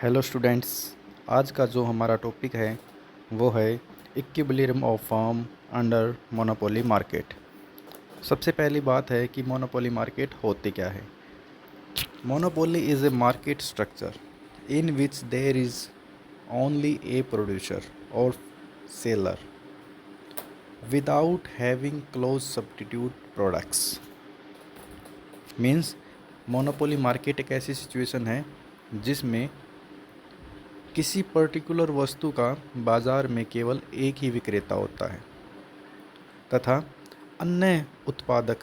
Hello students. आज का जो हमारा टॉपिक है वो है equilibrium of firm under monopoly market. सबसे पहली बात है कि मोनोपोली मार्केट होती क्या है। Monopoly is a market structure in which there is only a producer और seller without having close substitute products. Means monopoly market एक ऐसी सिचुएशन है जिसमें किसी पर्टिकुलर वस्तु का बाज़ार में केवल एक ही विक्रेता होता है तथा अन्य उत्पादक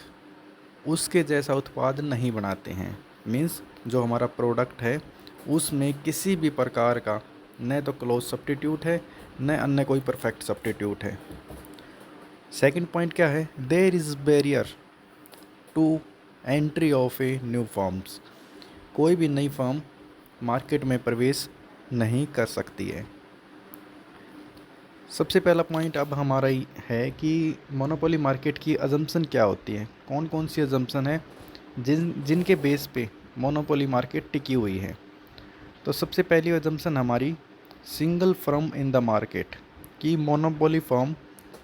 उसके जैसा उत्पाद नहीं बनाते हैं। मीन्स जो हमारा प्रोडक्ट है उसमें किसी भी प्रकार का न तो क्लोज सब्स्टिट्यूट है न अन्य कोई परफेक्ट सब्स्टिट्यूट है। सेकंड पॉइंट क्या है, there is barrier to entry of a new firms. कोई भी नई फर्म मार्केट में प्रवेश नहीं कर सकती है। सबसे पहला पॉइंट अब हमारा ही है कि मोनोपोली मार्केट की अजम्पशन क्या होती है, कौन कौन सी अजम्पशन है जिनके बेस पे मोनोपोली मार्केट टिकी हुई है। तो सबसे पहली अजम्पशन हमारी single firm in the market, कि मोनोपोली फर्म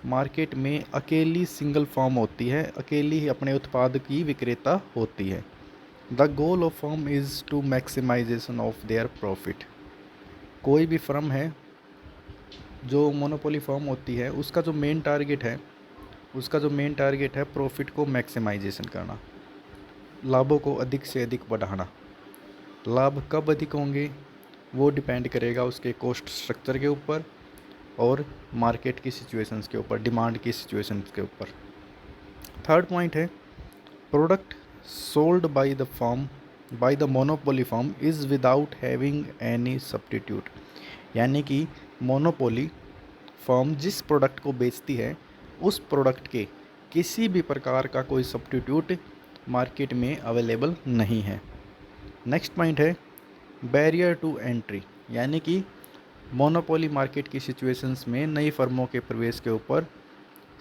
मार्केट में अकेली सिंगल फर्म होती है, अकेली ही अपने उत्पाद की विक्रेता होती है। The goal of firm is to maximization of their profit. कोई भी फर्म है जो मोनोपोली फर्म होती है उसका जो मेन टारगेट है प्रॉफिट को मैक्सिमाइजेशन करना, लाभों को अधिक से अधिक बढ़ाना। लाभ कब अधिक होंगे वो डिपेंड करेगा उसके कॉस्ट स्ट्रक्चर के ऊपर और मार्केट की सिचुएशंस के ऊपर, डिमांड की सिचुएशंस के ऊपर। थर्ड पॉइंट है product sold by the monopoly firm is without having any substitute. यानी कि मोनोपोली फर्म जिस प्रोडक्ट को बेचती है उस प्रोडक्ट के किसी भी प्रकार का कोई सब्स्टिट्यूट मार्केट में अवेलेबल नहीं है। नेक्स्ट पॉइंट है बैरियर टू एंट्री, यानी कि मोनोपोली मार्केट की सिचुएशंस में नई फर्मों के प्रवेश के ऊपर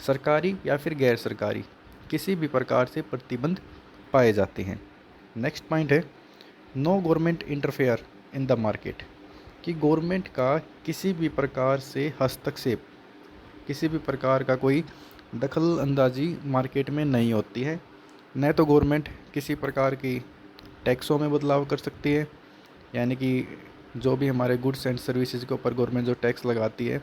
सरकारी या फिर गैर सरकारी किसी भी प्रकार से प्रतिबंध पाए जाते हैं। नेक्स्ट पॉइंट है no government interfere in the market, कि गवर्नमेंट का किसी भी प्रकार से हस्तक्षेप, किसी भी प्रकार का कोई दखल अंदाजी मार्केट में नहीं होती है। न तो गवर्नमेंट किसी प्रकार की टैक्सों में बदलाव कर सकती है, यानी कि जो भी हमारे गुड्स एंड सर्विसेज के ऊपर गवर्नमेंट जो टैक्स लगाती है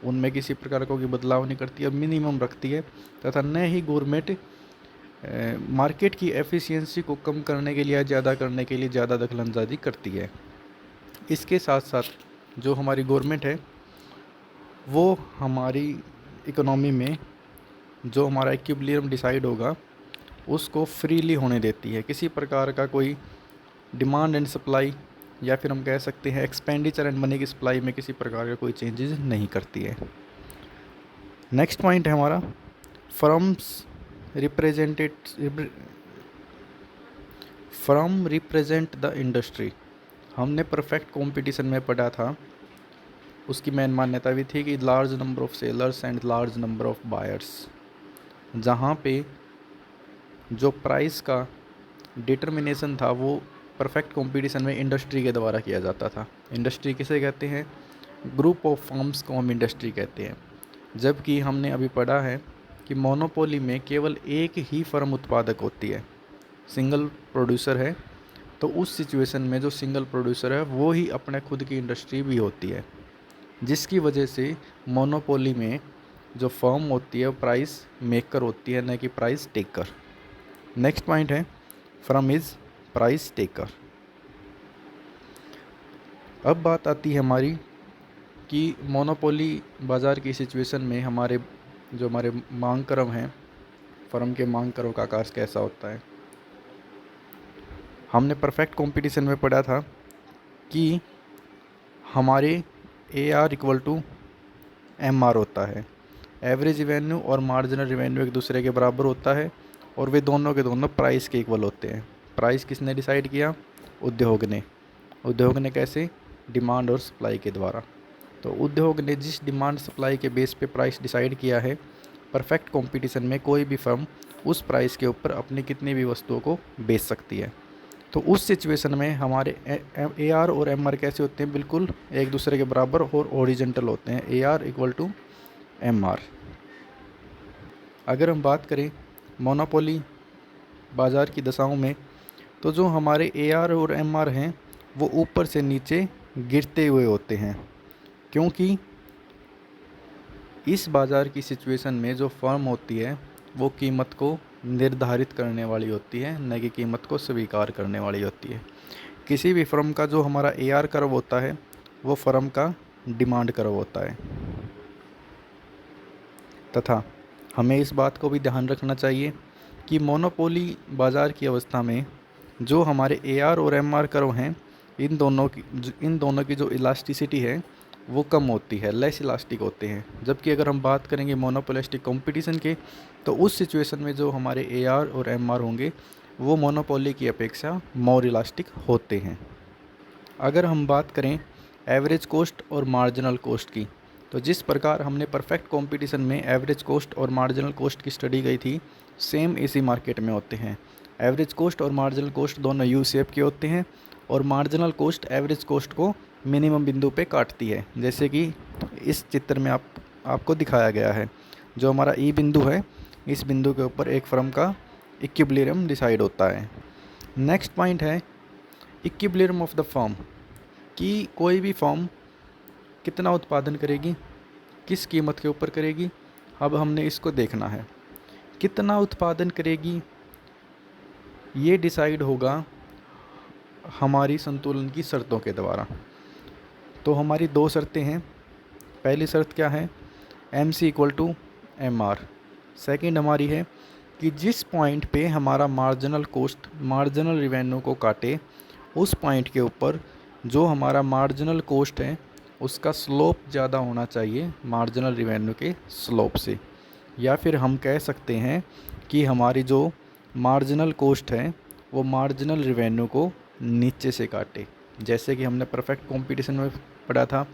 उनमें किसी प्रकार का कोई बदलाव नहीं करती है, मिनिमम रखती है। तथा न ही गवर्नमेंट मार्केट की एफिशिएंसी को कम करने के लिए या ज़्यादा करने के लिए ज़्यादा दखलअंदाजी करती है। इसके साथ साथ जो हमारी गवर्नमेंट है वो हमारी इकोनॉमी में जो हमारा इक्विलिब्रियम डिसाइड होगा उसको फ्रीली होने देती है। किसी प्रकार का कोई डिमांड एंड सप्लाई या फिर हम कह सकते हैं एक्सपेंडिचर एंड मनी की सप्लाई में किसी प्रकार का कोई चेंजेस नहीं करती है। नेक्स्ट पॉइंट है हमारा फर्म रिप्रेजेंट द इंडस्ट्री। हमने परफेक्ट कंपटीशन में पढ़ा था, उसकी मेन मान्यता भी थी कि large number of sellers and large number of buyers, जहाँ पे जो प्राइस का डिटर्मिनेशन था वो परफेक्ट कंपटीशन में इंडस्ट्री के द्वारा किया जाता था। इंडस्ट्री किसे कहते हैं, ग्रुप ऑफ फर्म्स को हम इंडस्ट्री कहते हैं। जबकि हमने अभी पढ़ा है कि मोनोपोली में केवल एक ही फर्म उत्पादक होती है, सिंगल प्रोड्यूसर है। तो उस सिचुएशन में जो सिंगल प्रोड्यूसर है वो ही अपने खुद की इंडस्ट्री भी होती है, जिसकी वजह से मोनोपोली में जो फर्म होती है वो प्राइस मेकर होती है, न कि प्राइस टेकर। नेक्स्ट पॉइंट है फर्म इज़ प्राइस टेकर। अब बात आती है हमारी कि मोनोपोली बाज़ार की सिचुएशन में हमारे मांग क्रम हैं, फर्म के मांग क्रम का आकार कैसा होता है। हमने परफेक्ट कंपटीशन में पढ़ा था कि हमारे AR इक्वल टू MR होता है, एवरेज रिवेन्यू और मार्जिनल रिवेन्यू एक दूसरे के बराबर होता है और वे दोनों के दोनों प्राइस के इक्वल होते हैं। प्राइस किसने डिसाइड किया, उद्योग ने कैसे, डिमांड और सप्लाई के द्वारा। तो उद्योग ने जिस डिमांड सप्लाई के बेस पे प्राइस डिसाइड किया है, परफेक्ट कंपटीशन में कोई भी फर्म उस प्राइस के ऊपर अपनी कितनी भी वस्तुओं को बेच सकती है। तो उस सिचुएशन में हमारे ए आर और एम आर कैसे होते हैं, बिल्कुल एक दूसरे के बराबर और ओरिजेंटल होते हैं, A R equal to M R. अगर हम बात करें मोनोपोली बाज़ार की दशाओं में, तो जो हमारे ए आर और एम आर हैं वो ऊपर से नीचे गिरते हुए होते हैं, क्योंकि इस बाज़ार की सिचुएशन में जो फर्म होती है वो कीमत को निर्धारित करने वाली होती है, न कि कीमत को स्वीकार करने वाली होती है। किसी भी फर्म का जो हमारा ए आर कर्व होता है वो फर्म का डिमांड कर्व होता है, तथा हमें इस बात को भी ध्यान रखना चाहिए कि मोनोपोली बाज़ार की अवस्था में जो हमारे ए आर और एम आर कर्व हैं, इन दोनों की जो इलास्टिसिटी है वो कम होती है, लेस इलास्टिक होते हैं। जबकि अगर हम बात करेंगे मोनोपोलिस्टिक कंपटीशन के, तो उस सिचुएशन में जो हमारे ए आर और एम आर होंगे वो मोनोपोली की अपेक्षा मोर इलास्टिक होते हैं। अगर हम बात करें एवरेज कॉस्ट और मार्जिनल कॉस्ट की, तो जिस प्रकार हमने परफेक्ट कंपटीशन में एवरेज कॉस्ट और मार्जिनल कॉस्ट की स्टडी गई थी, सेम इसी मार्केट में होते हैं। एवरेज कॉस्ट और मार्जिनल कॉस्ट दोनों यू शेप के होते हैं, और मार्जिनल कॉस्ट एवरेज कॉस्ट को मिनिमम बिंदु पे काटती है, जैसे कि इस चित्र में आपको दिखाया गया है। जो हमारा ई बिंदु है, इस बिंदु के ऊपर एक फर्म का इक्विलिब्रियम डिसाइड होता है। नेक्स्ट पॉइंट है इक्विलिब्रियम ऑफ द फर्म, कि कोई भी फर्म कितना उत्पादन करेगी, किस कीमत के ऊपर करेगी। अब हमने इसको देखना है, कितना उत्पादन करेगी ये डिसाइड होगा हमारी संतुलन की शर्तों के द्वारा। तो हमारी दो शर्तें हैं। पहली शर्त क्या है, M C equal to M R. Second हमारी है कि जिस पॉइंट पे हमारा मार्जिनल कॉस्ट मार्जिनल रिवेन्यू को काटे, उस पॉइंट के ऊपर जो हमारा मार्जिनल कॉस्ट है उसका स्लोप ज़्यादा होना चाहिए मार्जिनल रिवेन्यू के स्लोप से। या फिर हम कह सकते हैं कि हमारी जो मार्जिनल कॉस्ट है वो मार्जिनल रिवेन्यू को नीचे से काटे, जैसे कि हमने परफेक्ट कंपटीशन में पढ़ा था,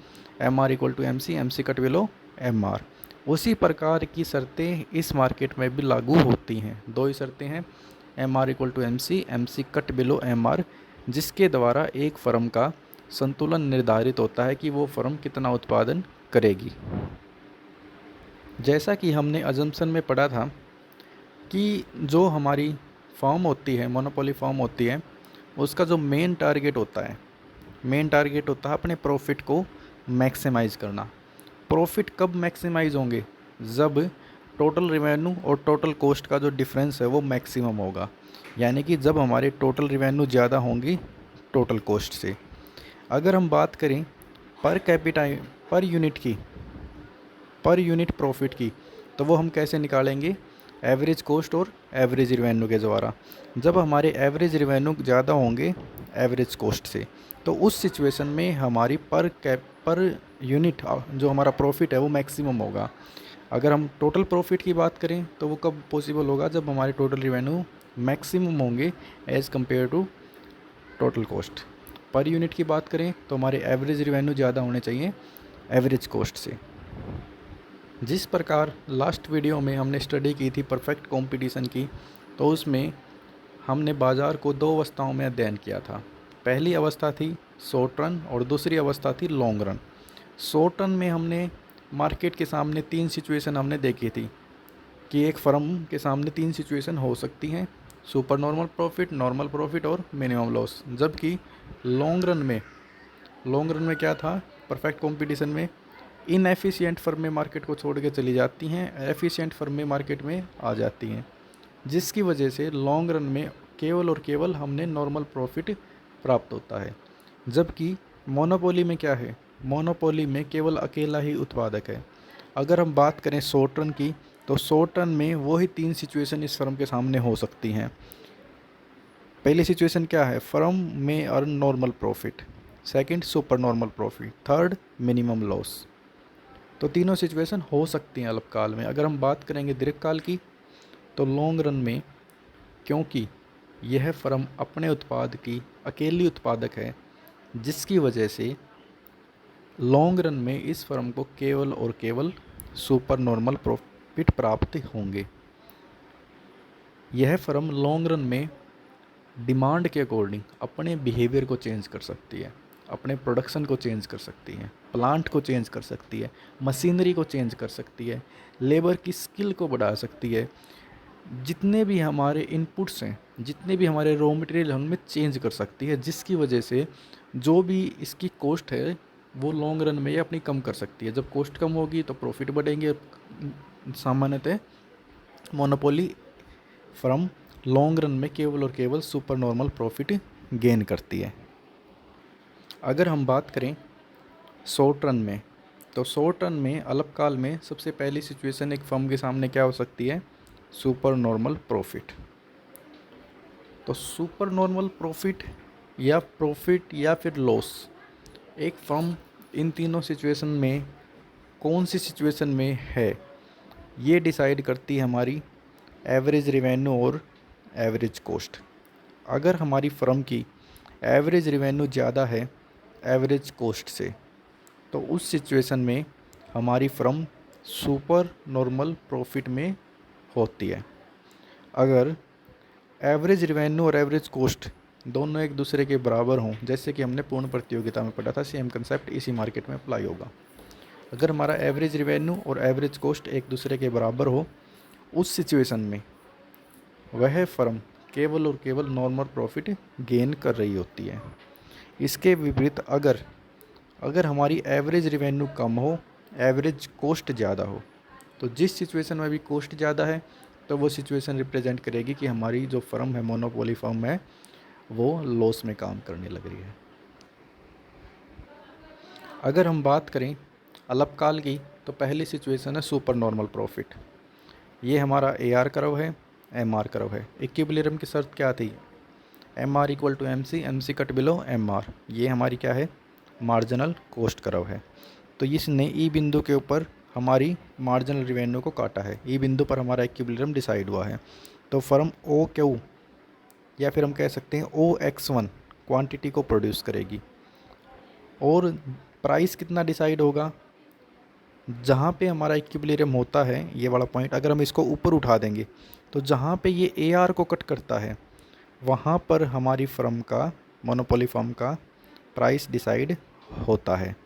M R equal to M C cut below M R. उसी प्रकार की शर्तें इस मार्केट में भी लागू होती हैं। दो ही शर्तें हैं, M R equal to M C cut below M R, जिसके द्वारा एक फर्म का संतुलन निर्धारित होता है कि वो फर्म कितना उत्पादन करेगी। जैसा कि हमने अजम्पशन में पढ़ा था कि जो हमारी फर्म होती है, मोनोपोली फर्म होती है, उसका जो मेन टारगेट होता है अपने प्रॉफिट को मैक्सिमाइज़ करना। प्रॉफिट कब मैक्सिमाइज़ होंगे, जब टोटल रिवेन्यू और टोटल कॉस्ट का जो डिफरेंस है वो मैक्सिमम होगा, यानी कि जब हमारे टोटल रिवेन्यू ज़्यादा होंगी टोटल कॉस्ट से। अगर हम बात करें पर यूनिट प्रॉफिट की, तो वो हम कैसे निकालेंगे, एवरेज कॉस्ट और एवरेज रिवेन्यू के द्वारा। जब हमारे एवरेज रिवेन्यू ज़्यादा होंगे एवरेज कॉस्ट से, तो उस सिचुएशन में हमारी पर यूनिट जो हमारा प्रॉफिट है वो मैक्सिमम होगा। अगर हम टोटल प्रॉफिट की बात करें तो वो कब पॉसिबल होगा, जब हमारे टोटल रिवेन्यू मैक्सिमम होंगे as compare to total cost. पर यूनिट की बात करें तो हमारे एवरेज रिवेन्यू ज़्यादा होने चाहिए एवरेज कॉस्ट से। जिस प्रकार लास्ट वीडियो में हमने स्टडी की थी परफेक्ट कंपटीशन की, तो उसमें हमने बाज़ार को दो अवस्थाओं में अध्ययन किया था। पहली अवस्था थी शॉर्ट रन और दूसरी अवस्था थी लॉन्ग रन। शॉर्ट रन में हमने मार्केट के सामने तीन सिचुएशन हमने देखी थी कि एक फर्म के सामने तीन सिचुएशन हो सकती हैं, super normal profit, normal profit और मिनिमम लॉस। जबकि लॉन्ग रन में क्या था, परफेक्ट कंपटीशन में इनएफिशिएंट फर्में मार्केट को छोड़ के चली जाती हैं, एफिशिएंट फर्में मार्केट में आ जाती हैं, जिसकी वजह से लॉन्ग रन में केवल और केवल हमने नॉर्मल प्रॉफिट प्राप्त होता है। जबकि मोनोपोली में क्या है, मोनोपोली में केवल अकेला ही उत्पादक है। अगर हम बात करें शॉर्ट रन की, तो शॉर्ट रन में वही तीन सिचुएशन इस फर्म के सामने हो सकती हैं। पहली सिचुएशन क्या है, फर्म में earn normal profit, second super normal profit, third minimum loss. तो तीनों सिचुएशन हो सकती हैं अल्पकाल में। अगर हम बात करेंगे दीर्घकाल की, तो लॉन्ग रन में क्योंकि यह फर्म अपने उत्पाद की अकेली उत्पादक है, जिसकी वजह से लॉन्ग रन में इस फर्म को केवल और केवल सुपर नॉर्मल प्रॉफिट प्राप्त होंगे। यह फर्म लॉन्ग रन में डिमांड के अकॉर्डिंग अपने बिहेवियर को चेंज कर सकती है, अपने प्रोडक्शन को चेंज कर सकती है, प्लांट को चेंज कर सकती है, मशीनरी को चेंज कर सकती है, लेबर की स्किल को बढ़ा सकती है। जितने भी हमारे इनपुट्स हैं, जितने भी हमारे रॉ मटेरियल हैं, उनमें चेंज कर सकती है, जिसकी वजह से जो भी इसकी कॉस्ट है वो लॉन्ग रन में ये अपनी कम कर सकती है। जब कॉस्ट कम होगी तो प्रॉफिट बढ़ेंगे। सामान्यतः मोनोपोली फर्म लॉन्ग रन में केवल और केवल सुपर नॉर्मल प्रॉफिट गेन करती है। अगर हम बात करें शॉर्ट रन में, तो शॉर्ट रन में अल्पकाल में सबसे पहली सिचुएशन एक फर्म के सामने क्या हो सकती है? Super normal profit. तो सुपर नॉर्मल प्रॉफिट या फिर लॉस, एक फर्म इन तीनों सिचुएशन में कौन सी सिचुएशन में है, ये डिसाइड करती है हमारी एवरेज रेवेन्यू और एवरेज कॉस्ट। अगर हमारी फर्म की एवरेज रेवेन्यू ज़्यादा है एवरेज कॉस्ट से, तो उस सिचुएशन में हमारी फर्म सुपर नॉर्मल प्रॉफिट में होती है। अगर एवरेज रेवेन्यू और एवरेज कॉस्ट दोनों एक दूसरे के बराबर हों, जैसे कि हमने पूर्ण प्रतियोगिता में पढ़ा था, सेम कंसेप्ट इसी मार्केट में अप्लाई होगा। अगर हमारा एवरेज रेवेन्यू और एवरेज कॉस्ट एक दूसरे के बराबर हो, उस सिचुएशन में वह फर्म केवल और केवल नॉर्मल प्रॉफिट गेन कर रही होती है। इसके विपरीत अगर हमारी एवरेज रेवेन्यू कम हो, एवरेज कॉस्ट ज़्यादा हो, तो जिस सिचुएशन में भी कॉस्ट ज़्यादा है तो वो सिचुएशन रिप्रेजेंट करेगी कि हमारी जो फर्म है, मोनोपोली फर्म है, वो लॉस में काम करने लग रही है। अगर हम बात करें अल्पकाल की, तो पहली सिचुएशन है सुपर नॉर्मल प्रॉफिट। ये हमारा AR कर्व है, MR कर्व है। इक्विलिब्रियम की शर्त क्या थी? MR equal to MC, MC cut below MR। ये हमारी क्या है? मार्जिनल कॉस्ट कर्व है। तो इसने ई बिंदु के ऊपर हमारी मार्जिनल रेवेन्यू को काटा है। ई बिंदु पर हमारा इक्विलिब्रियम डिसाइड हुआ है। तो फर्म OQ या फिर हम कह सकते हैं OX1 क्वांटिटी को प्रोड्यूस करेगी, और प्राइस कितना डिसाइड होगा? जहाँ पे हमारा इक्विलिब्रियम होता है, ये वाला पॉइंट अगर हम इसको ऊपर उठा देंगे, तो जहाँ पे ये AR को कट करता है, वहाँ पर हमारी फर्म का, मोनोपोली फर्म का प्राइस डिसाइड होता है।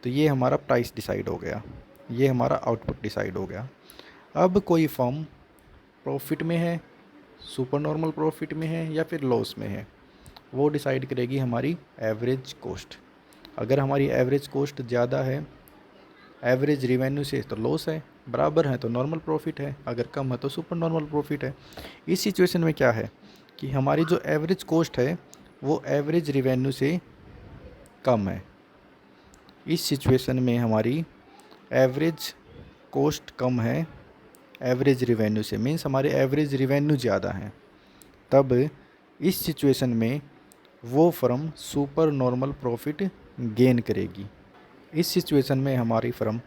तो ये हमारा प्राइस डिसाइड हो गया, ये हमारा आउटपुट डिसाइड हो गया। अब कोई फर्म प्रॉफिट में है, सुपर नॉर्मल प्रॉफिट में है या फिर लॉस में है, वो डिसाइड करेगी हमारी एवरेज कॉस्ट। अगर हमारी एवरेज कॉस्ट ज़्यादा है एवरेज रेवेन्यू से, तो लॉस है, बराबर है तो नॉर्मल प्रॉफिट है, अगर कम है तो सुपर नॉर्मल प्रॉफिट है। इस सिचुएशन में क्या है कि हमारी जो एवरेज कॉस्ट है वो एवरेज रेवेन्यू से कम है। इस सिचुएशन में हमारी एवरेज कॉस्ट कम है एवरेज रेवेन्यू से, मीन्स हमारे एवरेज रेवेन्यू ज़्यादा है। तब इस सिचुएशन में वो firm super normal profit gain करेगी। इस सिचुएशन में हमारी फर्म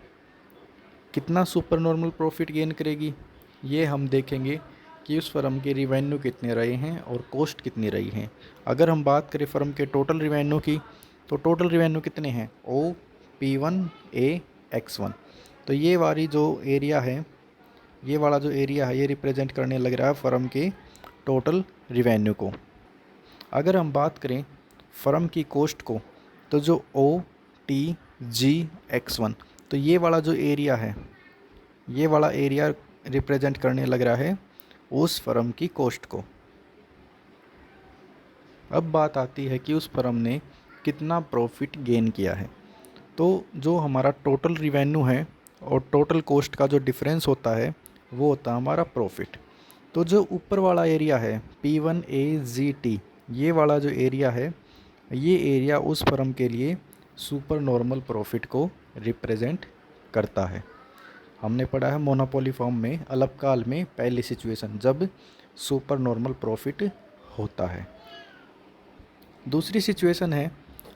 कितना सुपर नॉर्मल प्रॉफिट गेन करेगी, ये हम देखेंगे कि उस फर्म के रेवेन्यू कितने रहे हैं और कॉस्ट कितनी रही हैं। अगर हम बात करें फर्म के टोटल रेवेन्यू की, तो टोटल रेवेन्यू कितने हैं? OP1AX1। तो ये वाली जो एरिया है, ये वाला जो एरिया है, ये रिप्रेजेंट करने लग रहा है फर्म के टोटल रेवेन्यू को। अगर हम बात करें फर्म की कॉस्ट को, तो जो OTGX1, तो ये वाला जो एरिया है, ये वाला एरिया रिप्रेजेंट करने लग रहा है उस फर्म की कॉस्ट को। अब बात आती है कि उस फर्म ने कितना प्रॉफिट गेन किया है। तो जो हमारा टोटल रेवेन्यू है और टोटल कॉस्ट का जो डिफरेंस होता है वो होता है हमारा प्रॉफिट। तो जो ऊपर वाला एरिया है P1AGT, ये वाला जो एरिया है, ये एरिया उस फर्म के लिए सुपर नॉर्मल प्रॉफिट को रिप्रेजेंट करता है। हमने पढ़ा है मोनोपोली फर्म में अल्पकाल में पहली सिचुएशन जब सुपर नॉर्मल प्रॉफिट होता है। दूसरी सिचुएशन है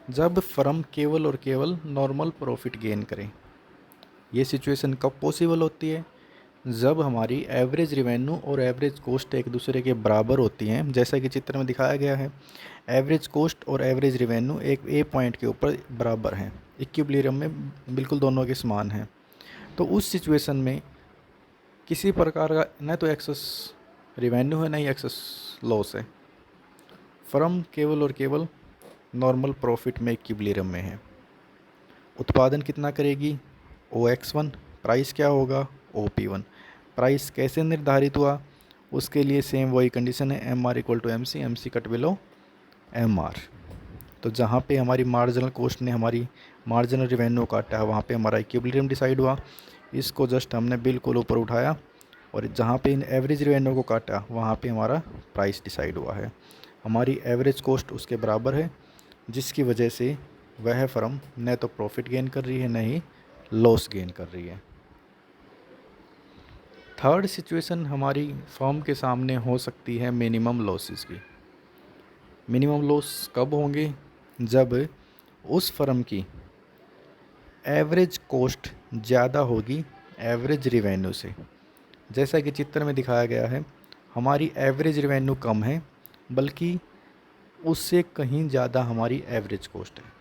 जब फर्म केवल और केवल नॉर्मल प्रॉफिट गेन करे। ये सिचुएशन कब पॉसिबल होती है? जब हमारी एवरेज रेवेन्यू और एवरेज कॉस्ट एक दूसरे के बराबर होती हैं, जैसा कि चित्र में दिखाया गया है। एवरेज कॉस्ट और एवरेज रेवेन्यू एक A पॉइंट के ऊपर बराबर हैं, इक्विलिब्रियम में बिल्कुल दोनों के समान हैं। तो उस सिचुएशन में किसी प्रकार का न तो एक्सेस रेवेन्यू है, न ही एक्सेस लॉस है। फर्म केवल और केवल नॉर्मल प्रॉफिट में इक्विलिब्रियम में है। उत्पादन कितना करेगी? OX1। प्राइस क्या होगा? OP1। प्राइस कैसे निर्धारित हुआ? उसके लिए सेम वही कंडीशन है, MR equal to MC, MC cut below MR। तो जहाँ पे हमारी मार्जिनल कॉस्ट ने हमारी मार्जिनल रिवेन्यू काटा है, वहाँ पे हमारा इक्विलिब्रियम डिसाइड हुआ। इसको जस्ट हमने बिल्कुल ऊपर उठाया और जहाँ पे इन एवरेज रिवेन्यू को काटा, वहाँ पे हमारा प्राइस डिसाइड हुआ है। हमारी एवरेज कॉस्ट उसके बराबर है, जिसकी वजह से वह फर्म न तो प्रॉफिट गेन कर रही है, न ही लॉस गेन कर रही है। थर्ड सिचुएशन हमारी फर्म के सामने हो सकती है मिनिमम लॉसेस की। मिनिमम लॉस कब होंगे? जब उस फर्म की एवरेज कॉस्ट ज़्यादा होगी एवरेज रिवेन्यू से। जैसा कि चित्र में दिखाया गया है, हमारी एवरेज रिवेन्यू कम है, बल्कि उससे कहीं ज़्यादा हमारी एवरेज कॉस्ट है।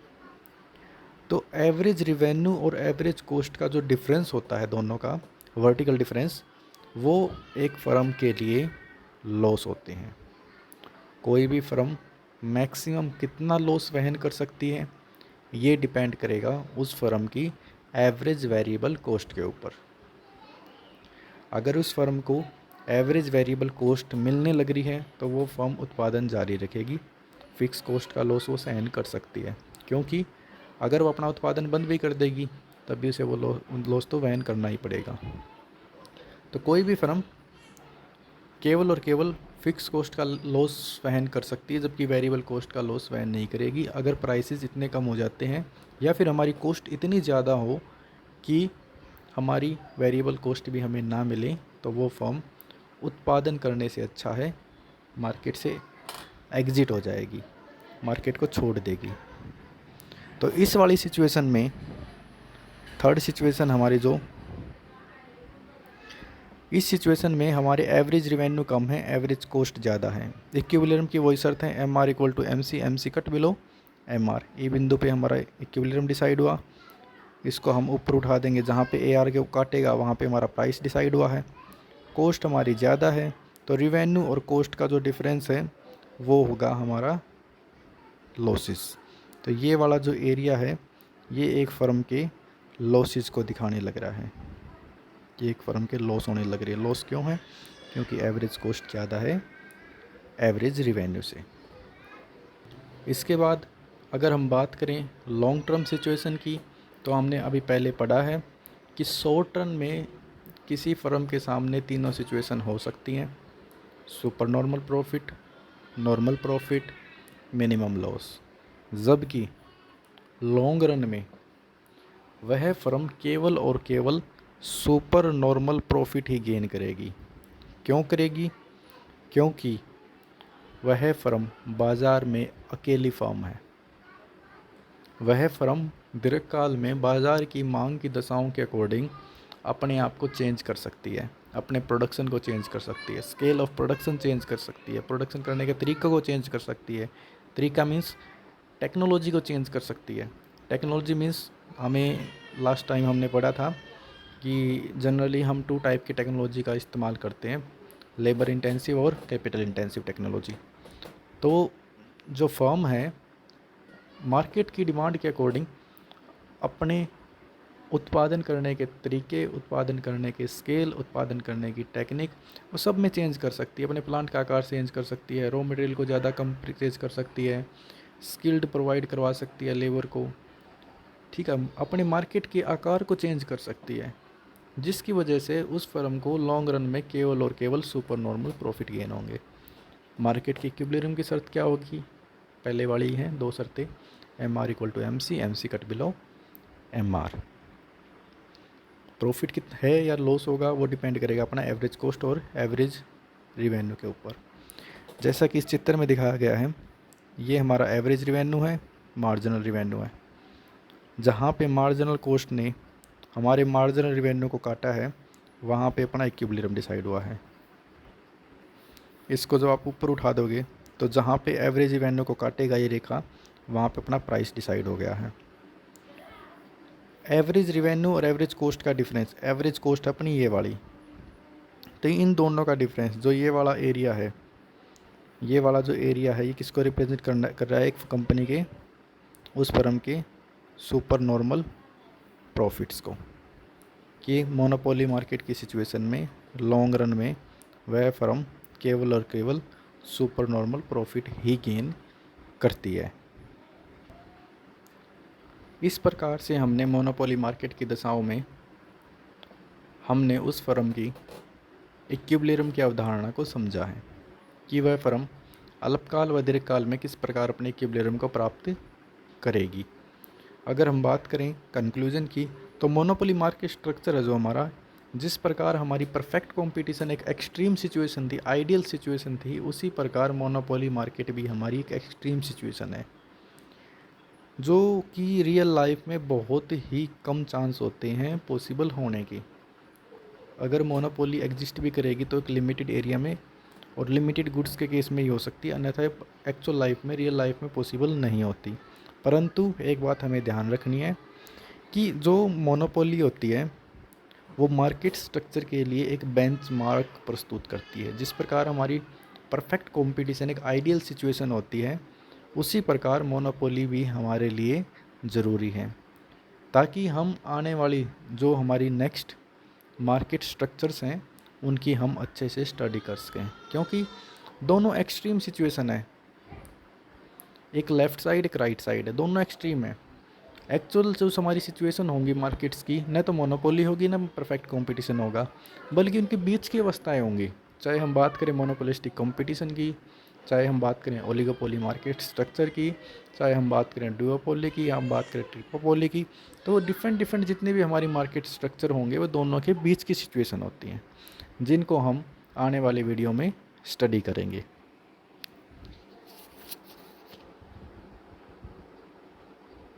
तो एवरेज रिवेन्यू और एवरेज कॉस्ट का जो डिफरेंस होता है, दोनों का वर्टिकल डिफरेंस, वो एक फ़र्म के लिए लॉस होते हैं। कोई भी फर्म मैक्सिमम कितना लॉस वहन कर सकती है, ये डिपेंड करेगा उस फर्म की एवरेज वेरिएबल कॉस्ट के ऊपर। अगर उस फर्म को एवरेज वेरिएबल कॉस्ट मिलने लग रही है, तो वो फर्म उत्पादन जारी रखेगी। फिक्स कॉस्ट का लॉस वो सहन कर सकती है, क्योंकि अगर वो अपना उत्पादन बंद भी कर देगी, तब भी उसे वो लॉस तो वहन करना ही पड़ेगा। तो कोई भी फर्म केवल और केवल फिक्स कॉस्ट का लॉस वहन कर सकती है, जबकि वेरिएबल कॉस्ट का लॉस वहन नहीं करेगी। अगर प्राइसेस इतने कम हो जाते हैं, या फिर हमारी कॉस्ट इतनी ज़्यादा हो कि हमारी वेरिएबल कॉस्ट भी हमें ना मिले, तो वो फर्म उत्पादन करने से अच्छा है मार्केट से एग्ज़िट हो जाएगी, मार्केट को छोड़ देगी। तो इस वाली सिचुएशन में थर्ड सिचुएशन हमारी जो इस सिचुएशन में हमारे एवरेज रिवेन्यू कम है, एवरेज कॉस्ट ज़्यादा है। इक्विलिब्रियम की वही शर्त है, MR equal to MC, MC cut below MR। ये बिंदु पे हमारा इक्विलिब्रियम डिसाइड हुआ। इसको हम ऊपर उठा देंगे, जहाँ पे AR के काटेगा वहाँ पे हमारा प्राइस डिसाइड हुआ है। कॉस्ट हमारी ज़्यादा है, तो रिवेन्यू और कॉस्ट का जो डिफरेंस है वो होगा हमारा लॉसेस। तो ये वाला जो एरिया है, ये एक फ़र्म के लॉसेस को दिखाने लग रहा है कि एक फ़र्म के लॉस होने लग रही है। लॉस क्यों है? क्योंकि एवरेज कॉस्ट ज़्यादा है एवरेज रिवेन्यू से। इसके बाद अगर हम बात करें लॉन्ग टर्म सिचुएशन की, तो हमने अभी पहले पढ़ा है कि शॉर्ट टर्म में किसी फर्म के सामने तीनों सिचुएशन हो सकती हैं: super normal profit, normal profit, minimum loss. जबकि लॉन्ग रन में वह फर्म केवल और केवल सुपर नॉर्मल प्रॉफिट ही गेन करेगी। क्यों करेगी? क्योंकि वह फर्म बाज़ार में अकेली फर्म है। वह फर्म दीर्घकाल में बाज़ार की मांग की दशाओं के अकॉर्डिंग अपने आप को चेंज कर सकती है, अपने प्रोडक्शन को चेंज कर सकती है, स्केल ऑफ प्रोडक्शन चेंज कर सकती है, प्रोडक्शन करने के तरीक़ों को चेंज कर सकती है। तरीका मीन्स टेक्नोलॉजी को चेंज कर सकती है। टेक्नोलॉजी मीन्स हमें लास्ट टाइम हमने पढ़ा था कि जनरली हम 2 टाइप की टेक्नोलॉजी का इस्तेमाल करते हैं, लेबर इंटेंसिव और कैपिटल इंटेंसिव टेक्नोलॉजी। तो जो फर्म है मार्केट की डिमांड के अकॉर्डिंग अपने उत्पादन करने के तरीके, उत्पादन करने के स्केल, उत्पादन करने की टेक्निक, वो सब में चेंज कर सकती है। अपने प्लांट का आकार चेंज कर सकती है, रॉ मटेरियल को ज़्यादा कम परचेज कर सकती है, स्किल्ड प्रोवाइड करवा सकती है लेबर को, ठीक है, अपने मार्केट के आकार को चेंज कर सकती है, जिसकी वजह से उस फर्म को लॉन्ग रन में केवल और केवल सुपर नॉर्मल प्रॉफिट गेन होंगे। मार्केट की इक्विलिब्रियम की शर्त क्या होगी? पहले वाली ही हैं 2 शर्तें, MR equal to MC, MC cut below MR। Profit कितना है या लॉस होगा वो डिपेंड करेगा अपना एवरेज कॉस्ट और एवरेज रिवेन्यू के ऊपर। जैसा कि इस चित्र में दिखाया गया है, ये हमारा एवरेज रिवेन्यू है, मार्जिनल रिवेन्यू है। जहाँ पे मार्जिनल कॉस्ट ने हमारे मार्जिनल रिवेन्यू को काटा है, वहाँ पे अपना इक्विलिब्रियम डिसाइड हुआ है। इसको जब आप ऊपर उठा दोगे, तो जहाँ पे एवरेज रिवेन्यू को काटेगा ये रेखा, वहाँ पे अपना प्राइस डिसाइड हो गया है। एवरेज रिवेन्यू और एवरेज कॉस्ट का डिफरेंस, एवरेज कॉस्ट अपनी ये वाली, तो इन दोनों का डिफरेंस जो ये वाला एरिया है, ये वाला जो एरिया है ये किसको रिप्रेजेंट कर रहा है, एक कंपनी के, उस फर्म के सुपर नॉर्मल प्रॉफिट्स को, कि मोनोपोली मार्केट की सिचुएशन में लॉन्ग रन में वह फर्म केवल और केवल सुपर नॉर्मल प्रॉफिट ही गेन करती है। इस प्रकार से हमने मोनोपोली मार्केट की दशाओं में हमने उस फर्म की इक्विलिब्रियम की अवधारणा को समझा है कि वह फर्म अल्पकाल व दीर्घकाल में किस प्रकार अपने इक्विलिब्रियम को प्राप्त करेगी। अगर हम बात करें कंक्लूजन की, तो मोनोपोली मार्केट स्ट्रक्चर है जो हमारा, जिस प्रकार हमारी परफेक्ट कंपटीशन एक एक्सट्रीम सिचुएशन थी, आइडियल सिचुएशन थी, उसी प्रकार मोनोपोली मार्केट भी हमारी एक एक्सट्रीम सिचुएशन है, जो कि रियल लाइफ में बहुत ही कम चांस होते हैं पॉसिबल होने के। अगर मोनोपोली एग्जिस्ट भी करेगी तो एक लिमिटेड एरिया में और लिमिटेड गुड्स के केस में ही हो सकती है, अन्यथा एक्चुअल लाइफ में, रियल लाइफ में पॉसिबल नहीं होती। परंतु एक बात हमें ध्यान रखनी है कि जो मोनोपोली होती है वो मार्केट स्ट्रक्चर के लिए एक बेंचमार्क प्रस्तुत करती है। जिस प्रकार हमारी परफेक्ट कंपटीशन एक आइडियल सिचुएशन होती है, उसी प्रकार मोनोपोली भी हमारे लिए ज़रूरी है, ताकि हम आने वाली जो हमारी नेक्स्ट मार्केट स्ट्रक्चर्स हैं उनकी हम अच्छे से स्टडी कर सकें, क्योंकि दोनों एक्सट्रीम सिचुएशन है, एक लेफ़्ट साइड एक राइट साइड है, दोनों एक्सट्रीम है। एक्चुअल जो हमारी सिचुएशन होंगी मार्केट्स की, न तो मोनोपोली होगी न परफेक्ट कंपटीशन होगा, बल्कि उनके बीच की अवस्थाएं होंगी। चाहे हम बात करें मोनोपोलिस्टिक कंपटीशन की, चाहे हम बात करें ओलिगोपोली मार्केट स्ट्रक्चर की, चाहे हम बात करें डुओपोली की, या हम बात करें ट्रिपोपोली की, तो डिफरेंट जितने भी हमारी मार्केट स्ट्रक्चर होंगे वो दोनों के बीच की सिचुएशन होती हैं, जिनको हम आने वाली वीडियो में स्टडी करेंगे।